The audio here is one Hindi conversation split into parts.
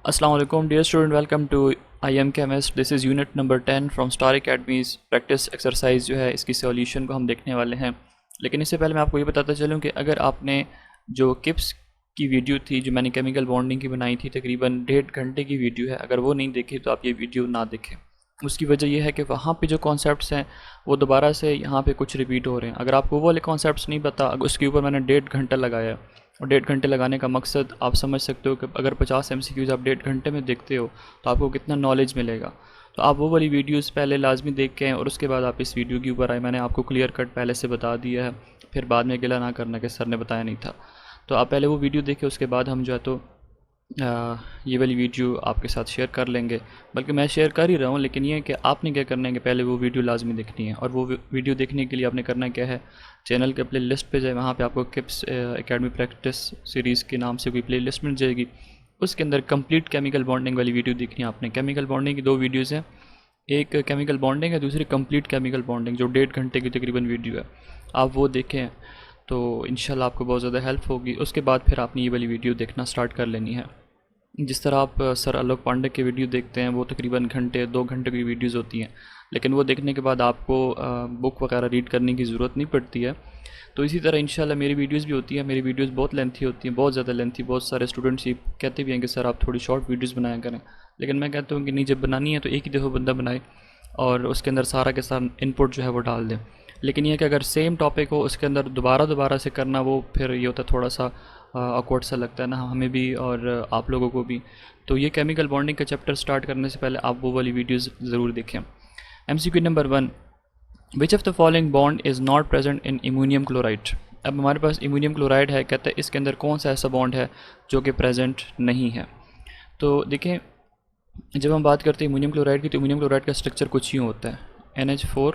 Assalamu alaikum, dear student. Welcome to I am Chemist. This is unit number 10 from Star Academy's practice exercise जो है इसकी सॉल्यूशन को हम देखने वाले हैं। लेकिन इससे पहले मैं आपको ये बताता चलूँ कि अगर आपने जो किप्स की वीडियो थी जो मैंने केमिकल बॉन्डिंग की बनाई थी, तकरीबन 1.5 घंटे की वीडियो है, अगर वो नहीं देखी तो आप ये वीडियो ना देखें। उसकी वजह यह है कि वहाँ पे जो कॉन्सेप्ट्स हैं वो दोबारा से यहाँ पे कुछ रिपीट हो रहे हैं। अगर आपको वो वाले कॉन्सेप्ट्स नहीं पता, उसके ऊपर मैंने 1.5 घंटा लगाया है और 1.5 घंटे लगाने का मकसद आप समझ सकते हो कि अगर 50 MCQs आप 1.5 घंटे में देखते हो तो आपको कितना नॉलेज मिलेगा। तो आप वो वाली वीडियोस पहले लाजमी देख के आएँ और उसके बाद आप इस वीडियो के ऊपर आए। मैंने आपको क्लियर कट पहले से बता दिया है, फिर बाद में गिला ना करना कि सर ने बताया नहीं था। तो आप पहले वो वीडियो देखें, उसके बाद हम जो है तो ये वाली वीडियो आपके साथ शेयर कर लेंगे। बल्कि मैं शेयर कर ही रहा हूँ, लेकिन ये है कि आपने क्या करना है कि पहले वो वीडियो लाजमी देखनी है। और वो वीडियो देखने के लिए आपने करना क्या है, चैनल के प्ले लिस्ट पर जाए, वहाँ पे आपको किप्स एकेडमी प्रैक्टिस सीरीज़ के नाम से कोई प्ले लिस्ट मिल जाएगी। उसके अंदर कंप्लीट केमिकल बॉन्डिंग वाली वीडियो देखनी है आपने। केमिकल बॉन्डिंग की 2 वीडियोज़ हैं, एक केमिकल बॉन्डिंग है, दूसरी कंप्लीट केमिकल बॉन्डिंग जो 1.5 घंटे की तकरीबन वीडियो है। आप वो देखें तो इंशाल्लाह आपको बहुत ज़्यादा हेल्प होगी। उसके बाद फिर आपने ये वाली वीडियो देखना स्टार्ट कर लेनी है। जिस तरह आप सर आलोक पांडे के वीडियो देखते हैं, वो तकरीबन 1-2 घंटे की वीडियोज़ होती हैं, लेकिन वो देखने के बाद आपको बुक वगैरह रीड करने की ज़रूरत नहीं पड़ती है। तो इसी तरह इंशाल्लाह मेरी वीडियोज़ भी होती है। मेरी वीडियोज़ बहुत लेंथी होती हैं, बहुत ज़्यादा लेंथी। बहुत सारे स्टूडेंट्स ये कहते भी हैं कि सर आप थोड़ी शॉर्ट वीडियोज़ बनाया करें, लेकिन मैं कहता हूँ कि नहीं, जब बनानी है तो एक ही दफ़ा बंदा बनाए और उसके अंदर सारा के सारा इनपुट जो है वो डाल दें। लेकिन ये कि अगर सेम टॉपिक हो उसके अंदर दोबारा से करना, वो फिर ये होता है थोड़ा सा ऑकवर्ड सा लगता है ना हमें भी और आप लोगों को भी। तो ये केमिकल बॉन्डिंग का चैप्टर स्टार्ट करने से पहले आप वो वाली वीडियोज़ ज़रूर देखें। MCQ number 1, which of the following bond is not present in ammonium chloride. अब हमारे पास इमोनियम क्लोराइड है, कहते हैं इसके अंदर कौन सा ऐसा बॉन्ड है जो कि प्रेजेंट नहीं है। तो देखें, जब हम बात करते हैं इमोनियम क्लोराइड की, तो इमोनियम क्लोराइड का स्ट्रक्चर कुछ यूँ होता है, NH4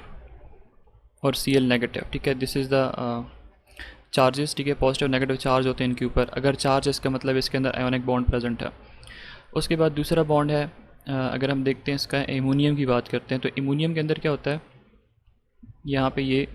और Cl नेगेटिव। ठीक है, दिस इज़ द चार्जेस। ठीक है, पॉजिटिव नेगेटिव चार्ज होते हैं इनके ऊपर। अगर चार्ज इसका मतलब इसके अंदर आयोनिक बॉन्ड प्रेजेंट है। उसके बाद दूसरा बॉन्ड है, अगर हम देखते हैं इसका एमोनियम की बात करते हैं, तो एमोनियम के अंदर क्या होता है, यहाँ पे ये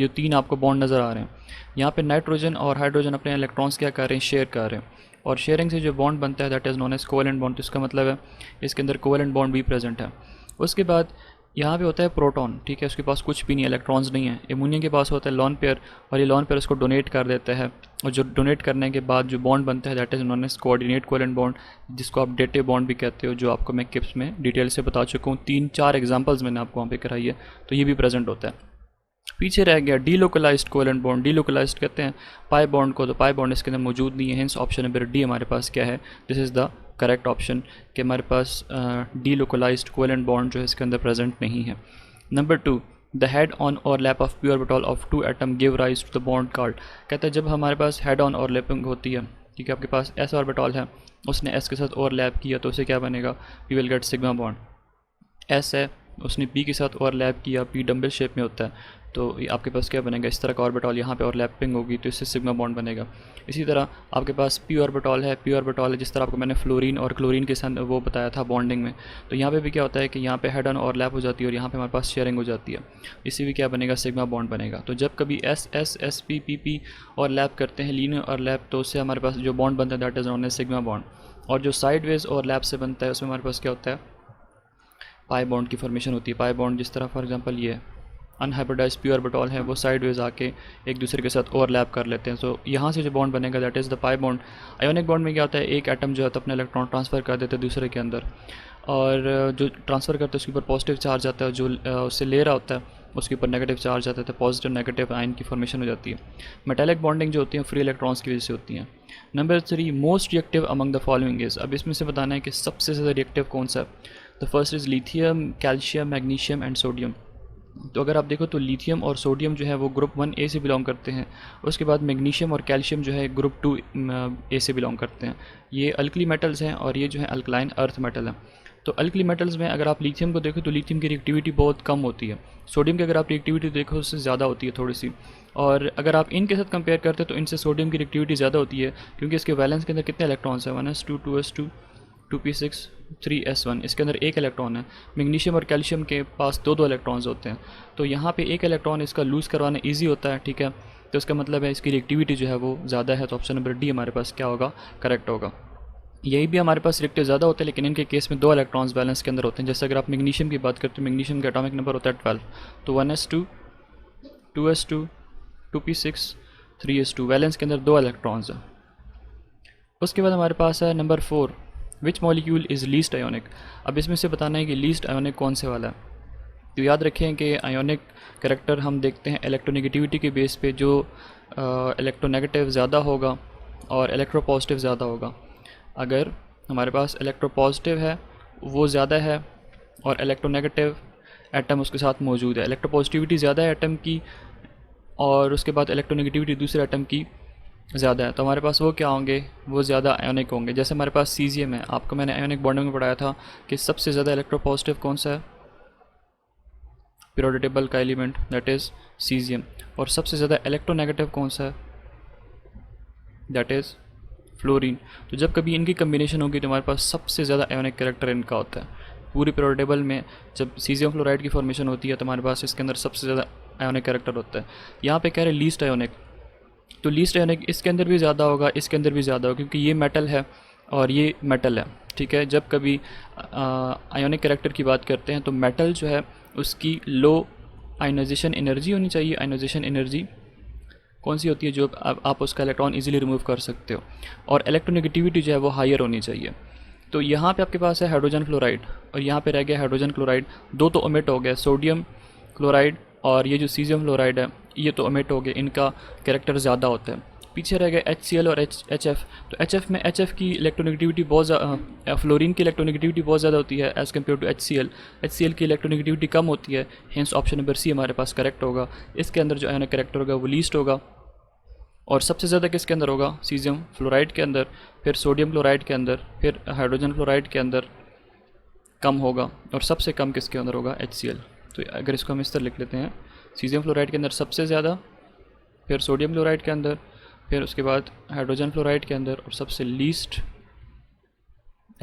3 आपको बॉन्ड नज़र आ रहे हैं। यहाँ पे नाइट्रोजन और हाइड्रोजन अपने इलेक्ट्रॉन्स क्या कर रहे हैं, शेयर कर रहे हैं। और शेयरिंग से जो बॉन्ड बनता है that is known as covalent bond. तो इसका मतलब है इसके अंदर कोवेलेंट बॉन्ड भी प्रेजेंट है। उसके बाद यहाँ पे होता है प्रोटॉन। ठीक है, उसके पास कुछ भी नहीं, इलेक्ट्रॉन्स नहीं है। एमोनियम के पास होता है लॉन पेयर, और ये लॉन पेयर उसको डोनेट कर देता है। और जो डोनेट करने के बाद जो बॉन्ड बनता है that is known as coordinate covalent bond, जिसको आप डेटिव बॉन्ड भी कहते हो, जो आपको मैं किप्स में डिटेल से बता चुका हूँ। 3-4 एग्जाम्पल्स मैंने आपको वहाँ पे कराई है, तो ये भी प्रेजेंट होता है। पीछे रह गया डीलोकलाइज्ड कोवेलेंट बॉन्ड। डीलोकलाइज्ड कहते हैं पाई बॉन्ड को, तो पाई बॉन्ड इसके अंदर मौजूद नहीं है। हेंस ऑप्शन नंबर डी हमारे पास क्या है, this is the correct option, कि हमारे पास डीलोकलाइज्ड कोवेलेंट बॉन्ड जो है इसके अंदर प्रेजेंट नहीं है। Number 2, the head on overlap of p orbital of 2 atom give rise to the bond called. कहते हैं जब हमारे पास हेड ऑन ओवरलैपिंग होती है, ठीक है, आपके पास एस ऑर्बिटल है, उसने एस के साथ ओवरलैप किया तो उसे क्या बनेगा, we will get sigma bond. S है, उसने पी के साथ ओवरलैप किया, पी डम्बल शेप में होता है, तो आपके पास क्या बनेगा, इस तरह का ऑर्बिटल यहाँ पे ओवरलैपिंग होगी तो इससे सिग्मा बॉन्ड बनेगा। इसी तरह आपके पास पी ऑर्बिटल है, पी ऑर्बिटल है, जिस तरह आपको मैंने फ्लोरीन और क्लोरीन के साथ वो बताया था बॉन्डिंग में, तो यहाँ पे भी क्या होता है कि यहाँ पे हेड ऑन ओवरलैप हो जाती है और यहाँ पे हमारे पास शेयरिंग हो जाती है, इसी भी क्या बनेगा, सिग्मा बॉन्ड बनेगा। तो जब कभी S S S P P P overlap करते हैं, लीनियर ओवरलैप, तो उससे हमारे पास जो बॉन्ड बनता है that is known as sigma bond. और जो साइडवेज ओवरलैप से बनता है उसमें हमारे पास क्या होता है, पाई बॉन्ड की फॉर्मेशन होती है। पाई बॉन्ड जिस तरह फॉर एग्जांपल ये अनहाइब्रिडाइज पी ऑर्बिटल है, वो साइडवेज आके एक दूसरे के साथ ओवरलैप कर लेते हैं। तो यहाँ से जो बॉन्ड बनेगा that is the pi bond. Ionic bond में क्या होता है, एक एटम जो है तो अपने इलेक्ट्रॉन ट्रांसफ़र कर देते हैं दूसरे के अंदर, और जो ट्रांसफ़र करते हैं उसके ऊपर पॉजिटिव चार्ज आता है, जो उससे ले रहा होता है उसके ऊपर नेगेटिव चार्ज आता है, तो पॉजिटिव नेगेटिव आयन की फॉर्मेशन हो जाती है। मेटालिक बॉन्डिंग जो होती है फ्री इलेक्ट्रॉन्स की वजह से होती हैं। Number 3, most reactive among the following is. अब इसमें से बताना है कि सबसे ज़्यादा रिएक्टिव कौन सा है। The first is lithium, calcium, magnesium and sodium. तो अगर आप देखो तो लिथियम और सोडियम जो है वो ग्रुप 1A से बिलोंग करते हैं। उसके बाद मैग्नीशियम और कैल्शियम जो है ग्रुप 2A से बिलोंग करते हैं। ये अल्कली मेटल्स हैं और ये जो है अल्कलाइन अर्थ मेटल है। तो अल्कली मेटल्स में अगर आप लिथियम को देखो तो लिथियम की रिएक्टिविटी बहुत कम होती है। सोडियम की अगर आप रिएक्टिविटी देखो उससे ज़्यादा होती है थोड़ी सी। और अगर आप इनके साथ कंपेयर करते हैं तो इनसे सोडियम की रिएक्टिविटी ज़्यादा होती है, क्योंकि इसके वैलेंस के अंदर कितने इलेक्ट्रॉन्स हैं, 1s2 2s2 2p6 3s1, इसके अंदर एक इलेक्ट्रॉन है। मैग्नीशियम और कैल्शियम के पास 2 इलेक्ट्रॉन्स होते हैं, तो यहाँ पे एक इलेक्ट्रॉन इसका लूज़ करवाना ईजी होता है। ठीक है, तो इसका मतलब है इसकी रिएक्टिविटी जो है वो ज़्यादा है। तो ऑप्शन नंबर डी हमारे पास क्या होगा, करेक्ट होगा। यही भी हमारे पास रिएक्टिव ज़्यादा होते हैं, लेकिन इनके केस में 2 इलेक्ट्रॉन्स बैलेंस के अंदर होते हैं। जैसे अगर आप मैग्नीशियम की बात करते हैं, मैग्नीशियम का एटॉमिक नंबर होता है 12, तो 1s2, 2s2, 2p6, 3s2, valence के अंदर 2 इलेक्ट्रॉन्स हैं। उसके बाद हमारे पास है number 4, which molecule is least ionic. अब इसमें से बताना है कि लीस्ट आयोनिक कौन से वाला है। तो याद रखें कि आयोनिक कैरेक्टर हम देखते हैं इलेक्ट्रोनेगेटिविटी के बेस पे, जो इलेक्ट्रोनेगेटिव ज़्यादा होगा और इलेक्ट्रोपॉजिटिव ज़्यादा होगा। अगर हमारे पास इलेक्ट्रोपॉजिटिव है वो ज़्यादा है और इलेक्ट्रोनेगेटिव एटम उसके साथ मौजूद है, इलेक्ट्रोपॉजिटिविटी ज़्यादा है एटम की और उसके बाद इलेक्ट्रोनेगेटिविटी दूसरे एटम की ज़्यादा है, तो हमारे पास वो क्या होंगे, वो ज़्यादा आयोनिक होंगे। जैसे हमारे पास सीजियम है, आपको मैंने आयोनिक बॉन्डिंग में पढ़ाया था कि सबसे ज़्यादा इलेक्ट्रोपॉजिटिव कौन सा है, पीरियोडिक टेबल का एलिमेंट दैट इज़ सीजियम, और सबसे ज़्यादा इलेक्ट्रोनेगेटिव कौन सा है, दैट इज़ फ्लोरीन। तो जब कभी इनकी कम्बिनेशन होगी तो हमारे पास सबसे ज़्यादा आयोनिक कैरेक्टर इनका होता है। पूरी पीरियोडिक टेबल में जब सीजियम फ्लोराइड की फॉर्मेशन होती है तो हमारे पास इसके अंदर सबसे ज़्यादा आयोनिक कैरेक्टर होता है। यहाँ पे कह रहे हैं लीस्ट आयोनिक, तो लीस्ट आयोनिक इसके अंदर भी ज़्यादा होगा, इसके अंदर भी ज़्यादा होगा, क्योंकि ये मेटल है और ये मेटल है, ठीक है। जब कभी आयोनिक कैरेक्टर की बात करते हैं तो मेटल जो है उसकी लो आयोनाइजेशन एनर्जी होनी चाहिए। आयोनाइजेशन एनर्जी कौन सी होती है, जो आप उसका इलेक्ट्रॉन इजीली रिमूव कर सकते हो, और इलेक्ट्रोनेगेटिविटी जो है वो हायर होनी चाहिए। तो यहाँ पे आपके पास है हाइड्रोजन फ्लोराइड और यहाँ पे रह गया हाइड्रोजन क्लोराइड, 2 तो ओमिट हो गया, सोडियम क्लोराइड और ये जो सीजियम फ्लोराइड है ये तो ओमिट हो गए, इनका कैरेक्टर ज़्यादा होता है। पीछे रह गया HCl और HF। तो HF की इलेक्ट्रोनेगेटिविटी बहुत ज़्यादा, फ्लोरीन की इलेक्ट्रोनेगेटिविटी बहुत ज़्यादा होती है एज़ कम्पेयर टू HCl की इलेक्ट्रोनेगेटिविटी कम होती है, हेंस ऑप्शन नंबर सी हमारे पास करेक्ट होगा। इसके अंदर जो आयोनिक कैरेक्टर होगा वो लीस्ट होगा, और सबसे ज़्यादा किसके अंदर होगा, सीजियम फ्लोराइड के अंदर, फिर सोडियम क्लोराइड के अंदर, फिर हाइड्रोजन फ्लोराइड के अंदर कम होगा, और सबसे कम किसके अंदर होगा, HCl। तो अगर इसको हम इस तरह लिख लेते हैं, सीजियम फ्लोराइड के अंदर सबसे ज़्यादा, फिर सोडियम क्लोराइड के अंदर, फिर उसके बाद हाइड्रोजन फ्लोराइड के अंदर, और सबसे लीस्ट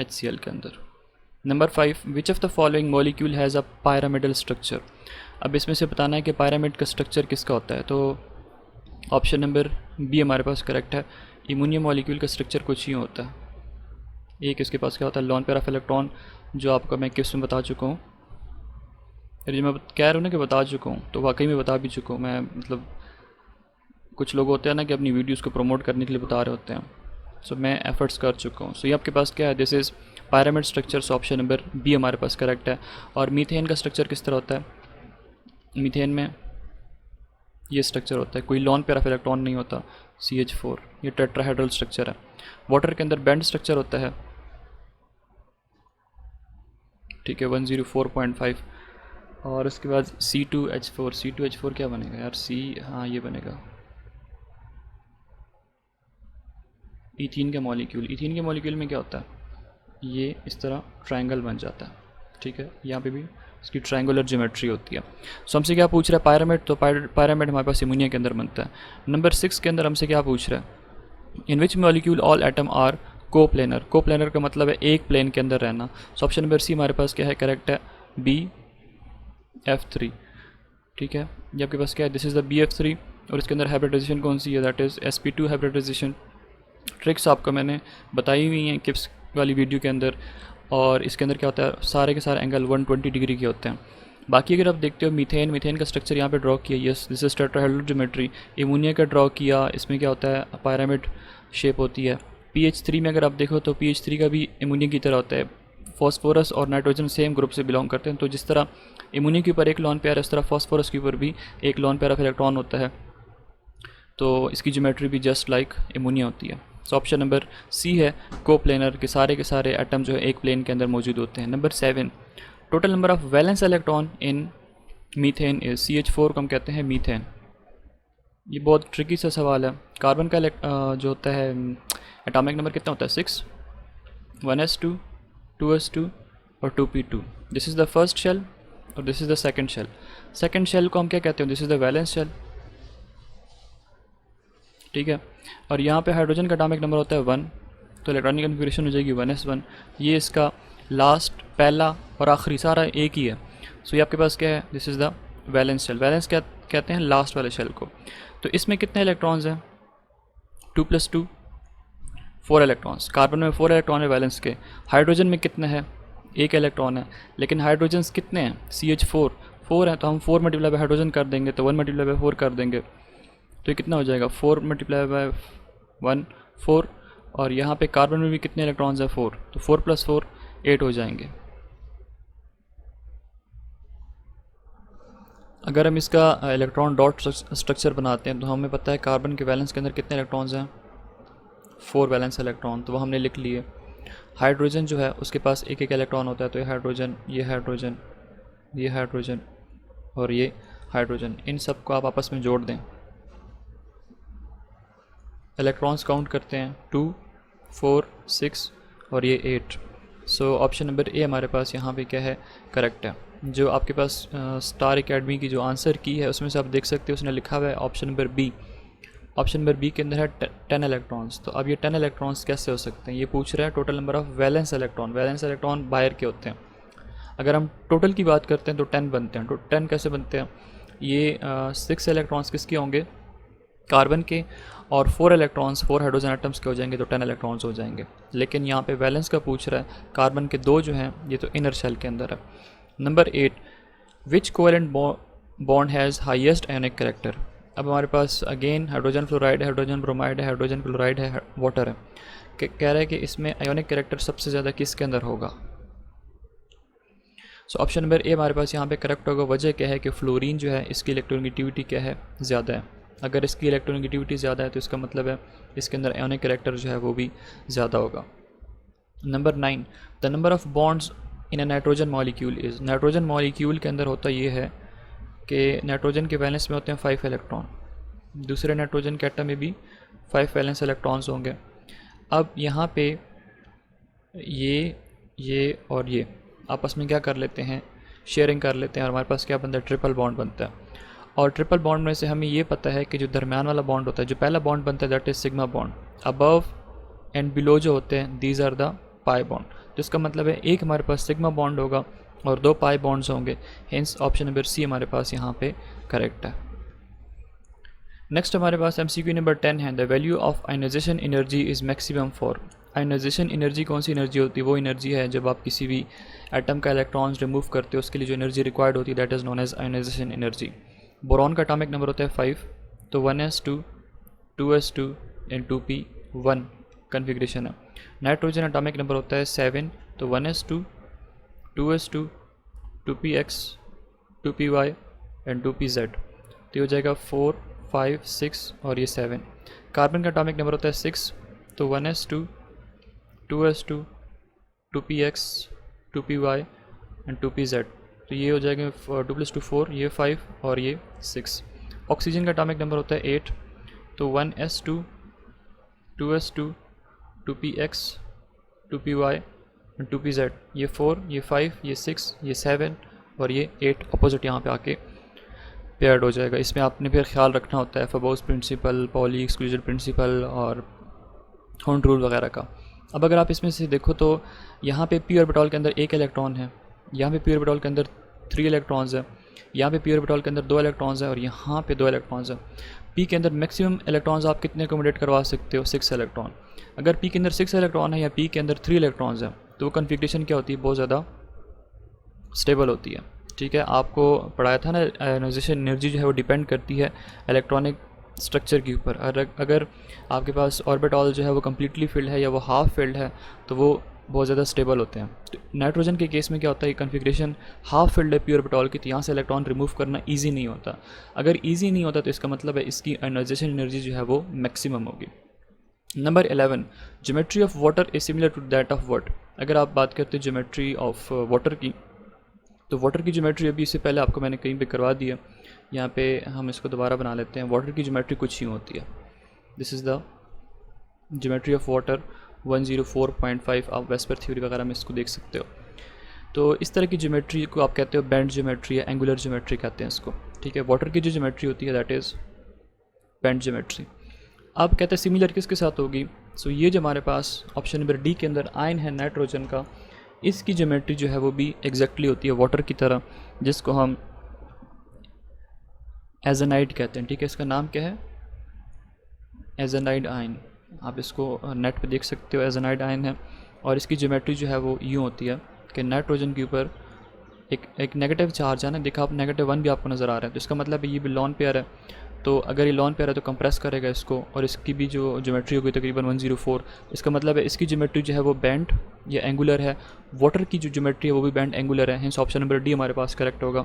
HCl के अंदर। Number 5, which of the following molecule has a pyramidal structure. अब इसमें से बताना है कि पायरामिड का स्ट्रक्चर किसका होता है। तो ऑप्शन नंबर बी हमारे पास करेक्ट है। इमोनियम मॉलिक्यूल का स्ट्रक्चर कुछ ही होता है। एक इसके पास क्या होता है, लॉन पेयर ऑफ इलेक्ट्रॉन, जो आपको मैं किस में बता चुका हूँ, अरे मैं कह रहा हूँ ना कि बता चुका हूँ, तो वाकई में बता भी चुका हूँ मैं। मतलब कुछ लोग होते हैं ना कि अपनी वीडियोस को प्रमोट करने के लिए बता रहे होते हैं, सो मैं एफर्ट्स कर चुका हूँ। सो ये आपके पास क्या है, this is pyramid structure, so option number B हमारे पास करेक्ट है। और मीथेन का स्ट्रक्चर किस तरह होता है, मीथेन में ये स्ट्रक्चर होता है, कोई लॉन पेयर ऑफ इलेक्ट्रॉन नहीं होता, CH4, ये टेट्राहेड्रल स्ट्रक्चर है। वाटर के अंदर बैंड स्ट्रक्चर होता है, ठीक है, 104.5। और उसके बाद C2H4 क्या बनेगा यार, हाँ ये बनेगा इथीन के मॉलिक्यूल में क्या होता है, ये इस तरह ट्रायंगल बन जाता है, ठीक है। यहाँ पे भी इसकी ट्रायंगुलर ज्योमेट्री होती है। सो हमसे क्या पूछ रहा है, पायरामिड, तो पायरामिड हमारे पास अमोनिया के अंदर बनता है। नंबर 6 के अंदर हमसे क्या पूछ रहा है, in which molecule all atom are coplanar. Coplanar का मतलब है एक प्लेन के अंदर रहना। सो ऑप्शन नंबर सी हमारे पास क्या है, करेक्ट है, BF3, ठीक है। ये आपके पास क्या है, दिस इज़ द BF3, और इसके अंदर हाइब्रिडाइजेशन कौन सी है, that is sp2 hybridisation. Tricks आपको मैंने बताई हुई हैं किप्स वाली वीडियो के अंदर, और इसके अंदर क्या होता है, सारे के सारे एंगल 120 डिग्री के होते हैं। बाकी अगर आप देखते हो मीथेन का स्ट्रक्चर यहाँ पे ड्रॉ किया, yes this is tetrahedral geometry. Ammonia का ड्रॉ किया, इसमें क्या होता है, पायरामिड शेप होती है। PH3 में अगर आप देखो तो PH3 का भी एमोनिया की तरह होता है। फॉस्फोरस और नाइट्रोजन सेम ग्रुप से बिलोंग करते हैं, तो जिस तरह एमोनिया के ऊपर एक लॉन पेयर है, उस तरह फॉस्फोरस के ऊपर भी एक लॉन पेयर ऑफ इलेक्ट्रॉन होता है, तो इसकी ज्योमेट्री भी जस्ट लाइक एमोनिया होती है। सो ऑप्शन नंबर सी है, कोप्लेनर के सारे एटम जो है एक प्लेन के अंदर मौजूद होते हैं। Number 7, total number of valence electron in methane is, CH4 को हम कहते हैं मीथेन। ये बहुत ट्रिकी सा सवाल है। कार्बन का जो होता है एटॉमिक नंबर कितना होता है, 6, 1s2, 2s2 और 2p2। This is the first shell और this is the second shell. Second shell को हम क्या कहते हैं, this is the valence shell, ठीक है। और यहाँ पे हाइड्रोजन का एटॉमिक नंबर होता है 1, तो इलेक्ट्रॉनिक कन्फिगरेशन हो जाएगी 1s1। ये इसका लास्ट, पहला और आखिरी सारा एक ही है। सो ये आपके पास क्या है, this is the valence shell. Valence क्या कहते हैं, लास्ट वाले शेल को। तो इसमें कितने इलेक्ट्रॉन्स हैं, 2 + 2 4 इलेक्ट्रॉन्स, कार्बन में 4 इलेक्ट्रॉन है वैलेंस के। हाइड्रोजन में कितने हैं, 1 इलेक्ट्रॉन है, लेकिन हाइड्रोजन्स कितने हैं, CH4 4 है, तो हम 4 मल्टीप्लाई बाई हाइड्रोजन कर देंगे, तो 1 मल्टीप्लाई बाई 4 कर देंगे, तो ये कितना हो जाएगा, 4 मल्टीप्लाई बाई 1 4। और यहाँ पे कार्बन में भी कितने इलेक्ट्रॉन्स हैं, 4, तो 4 + 4 8 हो जाएंगे। अगर हम इसका इलेक्ट्रॉन डॉट स्ट्रक्चर बनाते हैं तो हमें पता है कार्बन के वैलेंस के अंदर कितने इलेक्ट्रॉन्स हैं, 4 वैलेंस इलेक्ट्रॉन, तो वो हमने लिख लिए। हाइड्रोजन जो है उसके पास एक एक इलेक्ट्रॉन होता है, तो ये हाइड्रोजन, ये हाइड्रोजन, ये हाइड्रोजन और ये हाइड्रोजन, इन सब को आप आपस में जोड़ दें। इलेक्ट्रॉन्स काउंट करते हैं, 2 4 6 और ये 8। सो ऑप्शन नंबर ए हमारे पास यहाँ पे क्या है, करेक्ट है। जो आपके पास स्टार एकेडमी की जो आंसर की है उसमें से आप देख सकते हो उसने लिखा हुआ है option number B. Option number B के अंदर है 10 इलेक्ट्रॉन्स। तो अब ये 10 इलेक्ट्रॉन्स कैसे हो सकते हैं, ये पूछ रहा है total number of valence electron. Valence electron बाहर के होते हैं, अगर हम टोटल की बात करते हैं तो 10 बनते हैं। तो 10 कैसे बनते हैं, ये 6 इलेक्ट्रॉन्स किसके होंगे, कार्बन के, और 4 इलेक्ट्रॉन्स 4 हाइड्रोजन एटम्स के हो जाएंगे, तो 10 इलेक्ट्रॉन्स हो जाएंगे। लेकिन यहाँ पे वैलेंस का पूछ रहा है, कार्बन के 2 जो हैं ये तो इनर शेल के अंदर है। Number 8, which covalent bond has highest ionic character. अब हमारे पास अगेन हाइड्रोजन फ्लोराइड है, हाइड्रोजन ब्रोमाइड है, हाइड्रोजन क्लोराइड है, वाटर है। कह रहा है कि इसमें आयोनिक कैरेक्टर सबसे ज़्यादा किसके अंदर होगा। सो ऑप्शन नंबर ए हमारे पास यहाँ पे करेक्ट होगा। वजह क्या है कि फ्लोरीन जो है इसकी इलेक्ट्रोनेगेटिविटी क्या है, ज़्यादा है। अगर इसकी इलेक्ट्रोनेगेटिविटी ज़्यादा है तो इसका मतलब है इसके अंदर आयोनिक कैरेक्टर जो है वो भी ज़्यादा होगा। Number 9, the number of bonds in a nitrogen molecule is. Nitrogen molecule के अंदर होता ये है कि नाइट्रोजन के वैलेंस में होते हैं 5 इलेक्ट्रॉन, दूसरे नाइट्रोजन के एटम में भी 5 वैलेंस इलेक्ट्रॉन्स होंगे। अब यहाँ पे ये और ये आपस में क्या कर लेते हैं, शेयरिंग कर लेते हैं, और हमारे पास क्या बनता है, ट्रिपल बॉन्ड बनता है। और ट्रिपल बॉन्ड में से हमें ये पता है कि जो दरमियान वाला बॉन्ड होता है, जो पहला बॉन्ड बनता है that is sigma bond. Above and below जो होते हैं these are the pi bond. तो इसका मतलब है एक हमारे पास सिग्मा बॉन्ड होगा और 2 पाई बॉन्ड्स होंगे। हेंस ऑप्शन नंबर सी हमारे पास यहाँ पे करेक्ट है। नेक्स्ट हमारे पास MCQ नंबर 10 है, the value of ionisation energy is maximum for. Ionisation energy कौन सी एनर्जी होती है, वो एनर्जी है जब आप किसी भी एटम का इलेक्ट्रॉन्स रिमूव करते हो, उसके लिए जो एनर्जी रिक्वायर्ड होती है that is known as ionisation energy. Boron का एटॉमिक नंबर होता है 5, तो 1s2 2s2 and 2p1 configuration है। नाइट्रोजन एटॉमिक नंबर होता है 7, तो 1s2 2s2 2px 2py and 2pz, तो ये हो जाएगा 4 5 6 और ये 7। कार्बन का एटॉमिक नंबर होता है 6, तो 1s2 2s2 2px 2py and 2pz, तो ये हो जाएगा 2 + 2 4, ये 5 और ये 6। ऑक्सीजन का एटॉमिक नंबर होता है 8, तो 1s2 2s2 2px 2py and 2pz, ये 4 ये 5 ये 6 ये 7 और ये 8 अपोजिट यहाँ पे आके पेयर्ड हो जाएगा। इसमें आपने फिर ख्याल रखना होता है फबोस प्रिंसिपल, पॉली एक्सक्लूजन प्रिंसिपल और हॉर्न रूल वगैरह का। अब अगर आप इसमें से देखो तो यहाँ पे पी ऑर्बिटल के अंदर 1 इलेक्ट्रॉन है, यहाँ पे पी ऑर्बिटल के अंदर 3 इलेक्ट्रॉन्स है, यहाँ पे पी ऑर्बिटल के अंदर 2 इलेक्ट्रॉन्स है और यहाँ पे 2 इलेक्ट्रॉन्स है। पी के अंदर मैक्सिमम इलेक्ट्रॉन्स आप कितने अकोमोडेट करवा सकते हो, 6 इलेक्ट्रॉन। अगर पी के अंदर 6 इलेक्ट्रॉन है या पी के अंदर 3 इलेक्ट्रॉन्स है तो वो कन्फिग्रेशन क्या होती है, बहुत ज़्यादा स्टेबल होती है। ठीक है, आपको पढ़ाया था ना आयनाइजेशन एनर्जी जो है वो डिपेंड करती है इलेक्ट्रॉनिक स्ट्रक्चर के ऊपर। अगर आपके पास ऑर्बिटल जो है वो कम्प्लीटली फिल्ड है या वो हाफ फिल्ड है तो वो बहुत ज़्यादा स्टेबल होते हैं। तो नाइट्रोजन के केस में क्या होता है, कन्फिग्रेशन हाफ फिल्ड है पी ऑर्बिटल की, तो यहाँ से इलेक्ट्रॉन रिमूव करना ईजी नहीं होता। अगर ईजी नहीं होता तो इसका मतलब है इसकी आयनाइजेशन एनर्जी जो है वो मैक्सिमम होगी। Number 11, geometry of water is similar to that of what. अगर आप बात करते हैं ज्योमेट्री ऑफ वाटर की, तो वाटर की ज्योमेट्री अभी इससे पहले आपको मैंने कहीं पे करवा दी है, यहाँ पे हम इसको दोबारा बना लेते हैं। वाटर की ज्योमेट्री कुछ ही होती है, this is the geometry of water 104.5। आप वेस्पर थ्योरी वगैरह में इसको देख सकते हो। तो इस तरह की ज्योमेट्री को आप कहते हो बैंड ज्योमेट्री या एंगुलर ज्योमेट्री कहते हैं इसको। ठीक है, वाटर की जो ज्योमेट्री होती है दैट इज़ बैंड ज्योमेट्री। अब कहते हैं सिमिलर किसके साथ होगी, सो ये जो हमारे पास ऑप्शन नंबर डी के अंदर आयन है नाइट्रोजन का, इसकी ज्योमेट्री जो है वो भी एग्जैक्टली होती है वाटर की तरह, जिसको हम एजेनाइड कहते हैं। ठीक है, इसका नाम क्या है, एजेनाइड आयन। आप इसको नेट पे देख सकते हो, एजेनाइड आयन है। और इसकी ज्योमेट्री जो है वो यूँ होती है कि नाइट्रोजन के ऊपर एक नेगेटिव चार्ज है ना, देखा आप -1 भी आपको नज़र आ रहा है, तो इसका मतलब है ये भी लॉन पेयर है। तो अगर ये लॉन पेयर है तो कंप्रेस करेगा इसको, और इसकी भी जो ज्योमेट्री होगी तकरीबन 104। इसका मतलब है इसकी ज्योमेट्री जो है वो बैंड या एंगुलर है। वाटर की जो ज्योमेट्री है वो भी बैंड एंगुलर है, हेंस ऑप्शन नंबर डी हमारे पास करेक्ट होगा।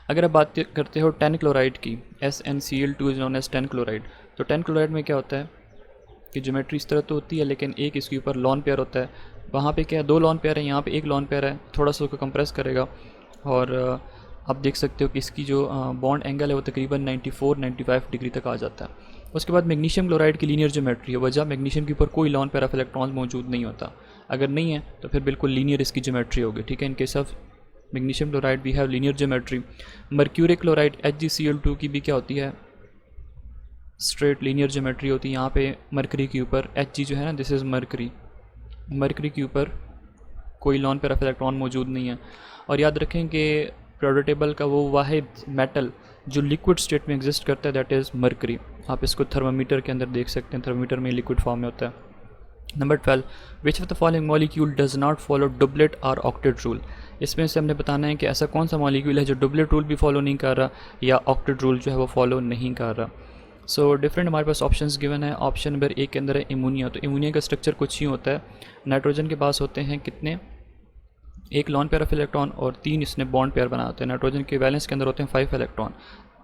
अगर आप बात करते हो टेन क्लोराइड की, SnCl2 is known as tin chloride. तो टेन क्लोराइड में क्या होता है कि ज्योमेट्री इस तरह तो होती है, लेकिन एक इसके ऊपर लॉन पेयर होता है। वहाँ पे क्या है, 2 लॉन पेयर है, यहाँ पे एक लॉन पेयर है। थोड़ा सा उसको कंप्रेस करेगा और आप देख सकते हो कि इसकी जो बॉन्ड एंगल है वो तकरीबन 94-95 डिग्री तक आ जाता है। उसके बाद मैग्नीशियम क्लोराइड की लीनियर ज्योमेट्री है, वजह मैग्नीशियम के ऊपर कोई लॉन पेयर ऑफ इलेक्ट्रॉन्स मौजूद नहीं होता। अगर नहीं है तो फिर बिल्कुल लीनियर इसकी ज्योमेट्री होगी, ठीक है। In case of magnesium chloride we have linear geometry. Mercuric chloride HgCl2 की भी क्या होती है, स्ट्रेट लीनियर ज्योमेट्री होती है। यहाँ पे मरकरी के ऊपर Hg जो है ना, दिस इज़ मरकरी, मरकरी के ऊपर कोई लॉन पेयर ऑफ इलेक्ट्रॉन मौजूद नहीं है। और याद रखें कि पीरियोडिक टेबल का वो वाहिद मेटल जो लिक्विड स्टेट में एग्जिस्ट करता है दैट इज़ मरकरी। आप इसको थर्मामीटर के अंदर देख सकते हैं, थर्मामीटर में लिक्विड फॉर्म में होता है। Number 12, which of the following molecule does not follow duplet और ऑक्टेट रूल। इसमें से हमने बताना है कि ऐसा कौन सा मॉलिक्यूल है जो डुप्लेट रूल भी फॉलो नहीं कर रहा या ऑक्टेट रूल जो है वो फॉलो नहीं कर रहा। सो डिफरेंट हमारे पास ऑप्शंस गिवन है। ऑप्शन नंबर 1 के अंदर है इमोनिया। तो इमोनिया का स्ट्रक्चर कुछ ही होता है, नाइट्रोजन के पास होते हैं कितने, एक लॉन पेयर ऑफ इलेक्ट्रॉन और 3 इसने बॉन्ड पेयर बना होते हैं। नाइट्रोजन के वैलेंस के अंदर होते हैं 5 इलेक्ट्रॉन,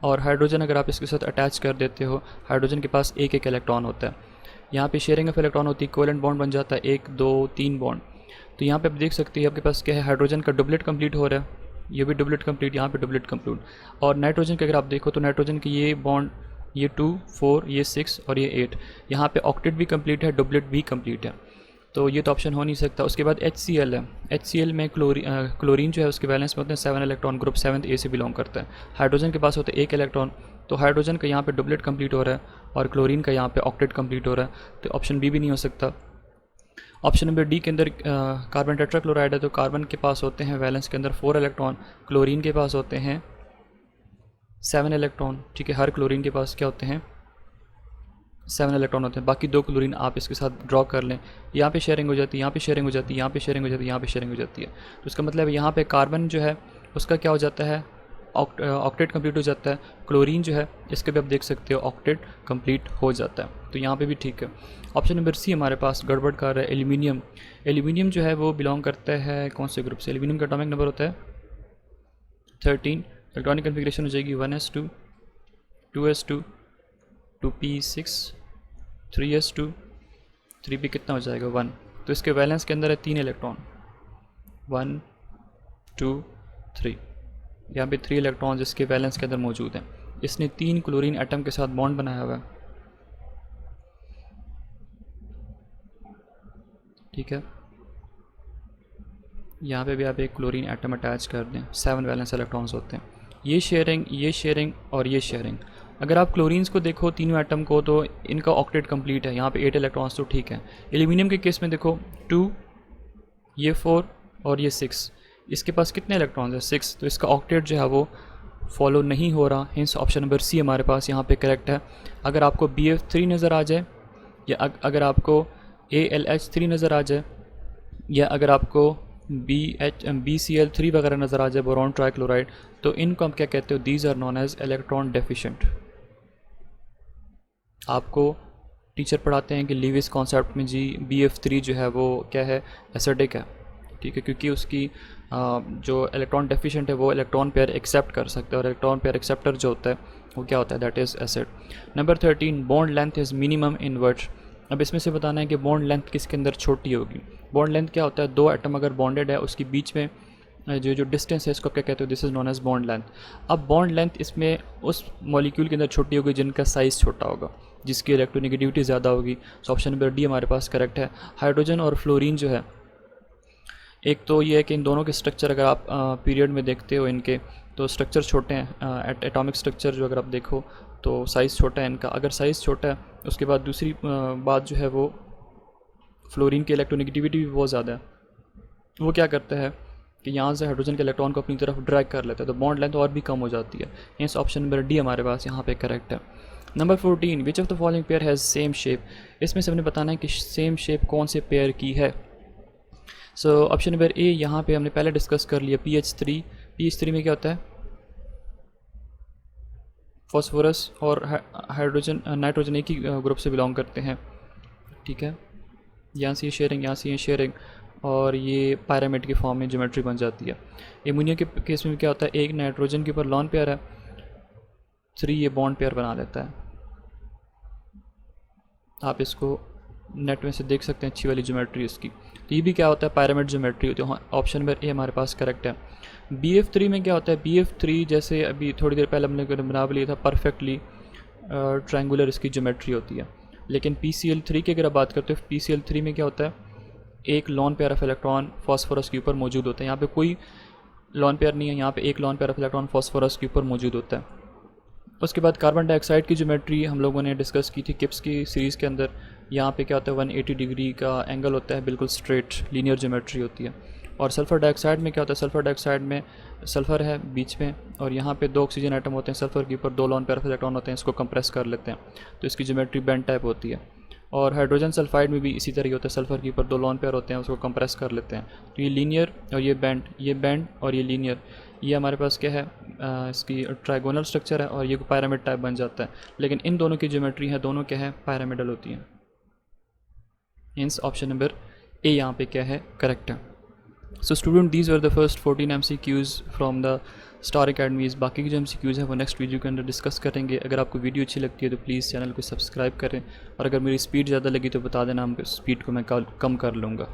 और हाइड्रोजन अगर आप इसके साथ अटैच कर देते हो, हाइड्रोजन के पास एक इलेक्ट्रॉन होता है। यहाँ पे शेयरिंग ऑफ इलेक्ट्रॉन होती है, कोवेलेंट बॉन्ड बन जाता है 1 2 3 बॉन्ड। तो यहाँ पे आप देख सकते हैं आपके पास क्या है, हाइड्रोजन का डुप्लेट कंप्लीट हो रहा है, ये भी डुप्लेट कंप्लीट, यहाँ पे डुप्लेट कंप्लीट। और नाइट्रोजन के अगर आप देखो तो नाइट्रोजन की ये बॉन्ड, ये 2 4 ये 6 और ये 8, यहाँ पे ऑक्टेट भी कंप्लीट है, डुप्लेट भी कंप्लीट है। तो ये तो ऑप्शन हो नहीं सकता। उसके बाद HCl है, HCl में क्लोरीन जो है उसके बैलेंस में होते हैं 7 इलेक्ट्रॉन, ग्रुप 7th A से बिलोंग करता है। हाइड्रोजन के पास होते हैं 1 इलेक्ट्रॉन, तो हाइड्रोजन का यहाँ पे डुप्लेट कंप्लीट हो रहा है और क्लोरीन का यहाँ पे ऑक्टेट कंप्लीट हो रहा है, तो ऑप्शन बी भी नहीं हो सकता। ऑप्शन नंबर डी के अंदर कार्बन टेट्राक्लोराइड है, तो कार्बन के पास होते हैं वैलेंस के अंदर 4 इलेक्ट्रॉन, क्लोरीन के पास होते हैं 7 इलेक्ट्रॉन, ठीक है। हर क्लोरीन के पास क्या होते हैं, 7 इलेक्ट्रॉन होते हैं। बाकी 2 क्लोरीन आप इसके साथ ड्रॉ कर लें, यहाँ पे शेयरिंग हो जाती है, यहाँ पे शेयरिंग हो जाती है, यहाँ पे शेयरिंग हो जाती है, यहाँ पे शेयरिंग हो जाती है। तो इसका मतलब यहाँ पे कार्बन जो है उसका क्या हो जाता है, ऑक्टेट कंप्लीट हो जाता है। क्लोरीन जो है इसके भी आप देख सकते हो ऑक्टेट कंप्लीट हो जाता है, तो यहाँ पे भी ठीक है। ऑप्शन नंबर सी हमारे पास गड़बड़ कर रहा है, एल्यूमिनियम। एल्यूमिनियम जो है वो बिलोंग करता है कौन से ग्रुप से, एल्यूमिनियम का एटॉमिक नंबर होता है 13। इलेक्ट्रॉनिक कन्फिग्रेशन हो जाएगी 1s2 2s2 2p6 3s2 3p कितना हो जाएगा 1। तो इसके वैलेंस के अंदर है 3 इलेक्ट्रॉन, 1 2 3, यहाँ पे 3 इलेक्ट्रॉन इसके वैलेंस के अंदर मौजूद हैं। इसने 3 क्लोरीन एटम के साथ बॉन्ड बनाया हुआ है, ठीक है। यहाँ पे भी आप एक क्लोरीन एटम अटैच कर दें, 7 वैलेंस इलेक्ट्रॉन्स होते हैं। ये शेयरिंग और ये शेयरिंग। अगर आप क्लोरीन्स को देखो तीनों एटम को, तो इनका ऑक्टेट कंप्लीट है, यहाँ पे 8 इलेक्ट्रॉन्स, तो ठीक है। एल्यूमिनियम के केस में देखो 2 ये 4 और ये 6, इसके पास कितने इलेक्ट्रॉन्स हैं 6, तो इसका ऑक्टेट जो है वो फॉलो नहीं हो रहा, हिंस ऑप्शन नंबर सी हमारे पास यहाँ पे करेक्ट है। अगर आपको BF3 नज़र आ जाए, या अगर आपको ALH3 नज़र आ जाए, या अगर आपको BCl3 वगैरह नज़र आ जाए, बोरॉन ट्राइक्लोराइड, तो इनको हम क्या कहते हो, these are known as electron deficient. आपको टीचर पढ़ाते हैं कि लीविस कॉन्सेप्ट में जी BF3 जो है वो क्या है, एसिडिक है, ठीक है, क्योंकि उसकी जो इलेक्ट्रॉन डेफिशिएंट है वो इलेक्ट्रॉन पेयर एक्सेप्ट कर सकता है, और इलेक्ट्रॉन पेयर एक्सेप्टर जो होता है वो क्या होता है, that is acid. Number 13, bond length is minimum in words. अब इसमें से बताना है कि बॉन्ड लेंथ किसके अंदर छोटी होगी। बॉन्ड लेंथ क्या होता है, 2 एटम अगर बॉन्डेड है उसके बीच में जो डिस्टेंस है इसको क्या कहते हो, this is known as bond length. अब बॉन्ड लेंथ इसमें उस मॉलिक्यूल के अंदर छोटी होगी जिनका साइज़ छोटा होगा, जिसकी इलेक्ट्रोनेगेटिविटी ज़्यादा होगी। सो ऑप्शन नंबर डी हमारे पास करेक्ट है। हाइड्रोजन और फ्लोरीन जो है, एक तो ये है कि इन दोनों के स्ट्रक्चर अगर आप पीरियड में देखते हो इनके, तो स्ट्रक्चर छोटे हैं, एटॉमिक स्ट्रक्चर जो अगर आप देखो तो साइज़ छोटा है इनका। अगर साइज़ छोटा है, उसके बाद दूसरी बात जो है वो फ्लोरीन की इलेक्ट्रोनेगेटिविटी भी बहुत ज़्यादा है। वो क्या करता है कि यहाँ से हाइड्रोजन के इलेक्ट्रॉन को अपनी तरफ ड्रैग कर लेता है, तो बॉन्ड लेंथ और भी कम हो जाती है। इस ऑप्शन नंबर डी हमारे पास यहाँ पे करेक्ट है। Number 14, which of the following pair has same shape. इसमें से हमने बताना है कि सेम शेप कौन से पेयर की है। सो ऑप्शन नंबर ए यहाँ पे हमने पहले डिस्कस कर लिया, PH3। PH3 में क्या होता है, फॉस्फोरस और हाइड्रोजन नाइट्रोजन एक ही ग्रुप से बिलोंग करते हैं, ठीक है। यहाँ से ये शेयरिंग, यहाँ से ये शेयरिंग, और ये पायरामिड की फॉर्म में ज्योमेट्री बन जाती है। एमोनिया के केस में क्या होता है, एक नाइट्रोजन के ऊपर लॉन पेयर है, 3 ये बॉन्ड पेयर बना लेता है। आप इसको नेट में से देख सकते हैं, अच्छी वाली ज्योमेट्री इसकी। तो ये भी क्या होता है, पायरामिड ज्योमेट्री होती है। ऑप्शन नंबर ए हमारे पास करेक्ट है। BF3 में क्या होता है, BF3 जैसे अभी थोड़ी देर पहले हमने बना लिया था, परफेक्टली ट्रायंगुलर इसकी ज्योमेट्री होती है। लेकिन PCl3 की अगर आप बात करते हो, PCl3 में क्या होता है, एक lone pair of electron phosphorus के ऊपर मौजूद होता है। यहाँ पे कोई लॉन पेयर नहीं है, यहाँ पे एक lone pair of electron phosphorus के ऊपर मौजूद होता है। उसके बाद कार्बन डाइऑक्साइड की ज्योमेट्री हम लोगों ने डिस्कस की थी किप्स की सीरीज़ के अंदर। यहाँ पे क्या होता है, 180 डिग्री का एंगल होता है, बिल्कुल स्ट्रेट लीनियर ज्योमेट्री होती है। और सल्फ़र डाइऑक्साइड में क्या होता है, सल्फ़र डाइऑक्साइड में सल्फ़र है बीच में, और यहाँ पे 2 ऑक्सीजन आइटम होते हैं, सल्फ़र के ऊपर 2 लॉन पेयर ऑफ इलेक्ट्रॉन होते हैं, इसको कंप्रेस कर लेते हैं, तो इसकी ज्योमेट्री बेंड टाइप होती है। और हाइड्रोजन सल्फाइड में भी इसी तरह होता है, सल्फ़र के ऊपर 2 लॉन पेयर होते हैं, उसको कंप्रेस कर लेते हैं, तो ये लीनियर और ये बेंड और ये लीनियर, ये हमारे पास क्या है, इसकी ट्राइगोनल स्ट्रक्चर है, और ये पायरामिड टाइप बन जाता है। लेकिन इन दोनों की ज्योमेट्री है, दोनों क्या है, पायरामिडल होती है। मीन्स ऑप्शन नंबर ए यहाँ पे क्या है, करेक्ट है। So student, these were the first 14 MCQs from the star academies. बाकी की जो MCQs हैं वो नेक्स्ट वीडियो के अंदर डिस्कस करेंगे। अगर आपको वीडियो अच्छी लगती है तो प्लीज़ चैनल को सब्सक्राइब करें, और अगर मेरी स्पीड ज़्यादा लगी तो बता देना, हम स्पीड को मैं कम कर लूँगा।